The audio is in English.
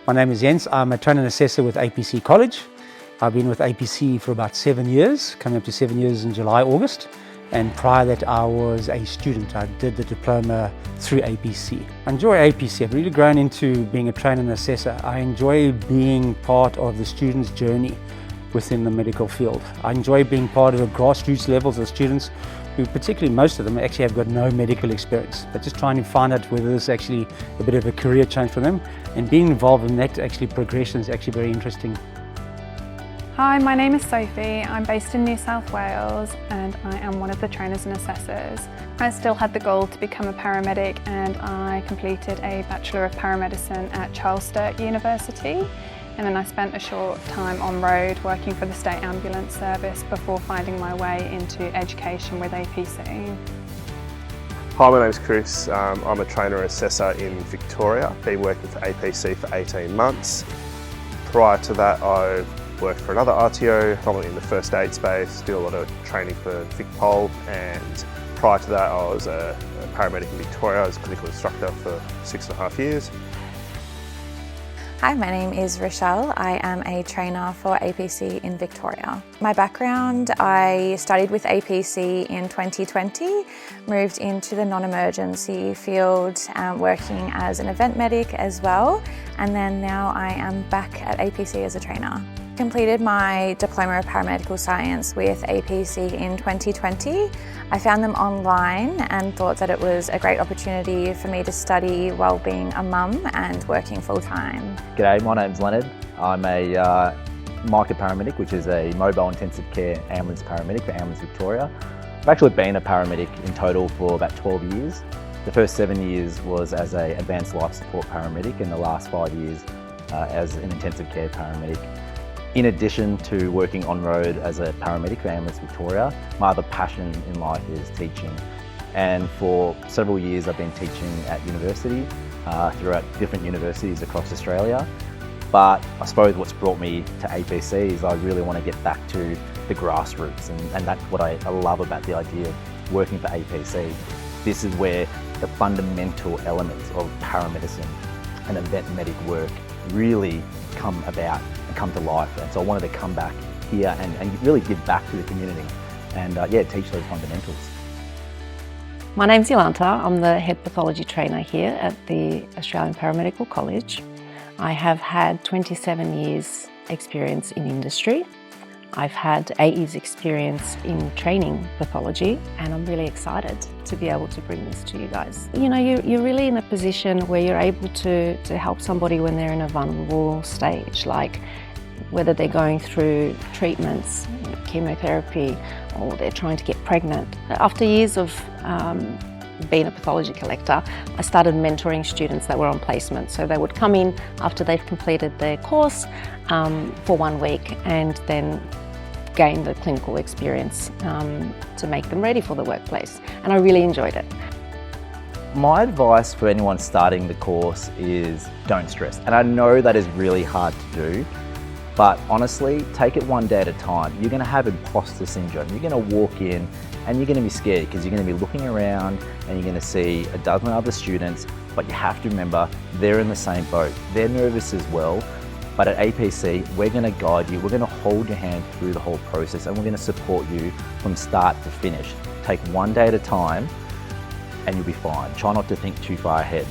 My name is Jens. I'm a trainer and assessor with APC College. I've been with APC for about 7 years, coming up to 7 years in July, August. And prior to that, I was a student. I did the diploma through APC. I enjoy APC. I've really grown into being a trainer and assessor. I enjoy being part of the student's journey within the medical field. I enjoy being part of the grassroots levels of students who, particularly most of them, actually have got no medical experience, but just trying to find out whether this is actually a bit of a career change for them, and being involved in that progression is actually very interesting. Hi, my name is Sophie. I'm based in New South Wales and I am one of the trainers and assessors. I still had the goal to become a paramedic and I completed a Bachelor of Paramedicine at Charles Sturt University, and then I spent a short time on road working for the State Ambulance Service before finding my way into education with APC. Hi, my name is Chris. I'm a trainer and assessor in Victoria. Been working for APC for 18 months. Prior to that, I worked for another RTO, predominantly in the first aid space, do a lot of training for VicPol, and prior to that I was a paramedic in Victoria. I was a clinical instructor for 6.5 years. Hi, my name is Rochelle. I am a trainer for APC in Victoria. My background, I studied with APC in 2020, moved into the non-emergency field, working as an event medic as well, and then now I am back at APC as a trainer. Completed my Diploma of Paramedical Science with APC in 2020. I found them online and thought that it was a great opportunity for me to study while being a mum and working full-time. G'day, my name's Leonard. I'm a MICA paramedic, which is a mobile intensive care ambulance paramedic for Ambulance Victoria. I've actually been a paramedic in total for about 12 years. The first 7 years was as an advanced life support paramedic, and the last 5 years as an intensive care paramedic. In addition to working on road as a paramedic for Ambulance Victoria, my other passion in life is teaching. And for several years I've been teaching at university, throughout different universities across Australia. But I suppose what's brought me to APC is I really want to get back to the grassroots, and that's what I love about the idea of working for APC. This is where the fundamental elements of paramedicine and event medic work really come about and come to life, and so I wanted to come back here and really give back to the community and teach those fundamentals. My name's Yolanta. I'm the head pathology trainer here at the Australian Paramedical College. I have had 27 years experience in industry. I've had 8 years experience in training pathology, and I'm really excited to be able to bring this to you guys. You know, you're really in a position where you're able to help somebody when they're in a vulnerable stage, like whether they're going through treatments, chemotherapy, or they're trying to get pregnant. After years of being a pathology collector, I started mentoring students that were on placement. So they would come in after they've completed their course for 1 week and then gain the clinical experience to make them ready for the workplace. And I really enjoyed it. My advice for anyone starting the course is don't stress. And I know that is really hard to do, but honestly, take it one day at a time. You're going to have imposter syndrome. You're going to walk in and you're going to be scared because you're going to be looking around and you're going to see a dozen other students, but you have to remember they're in the same boat. They're nervous as well, but at APC, we're going to guide you. We're going to hold your hand through the whole process, and we're going to support you from start to finish. Take one day at a time and you'll be fine. Try not to think too far ahead.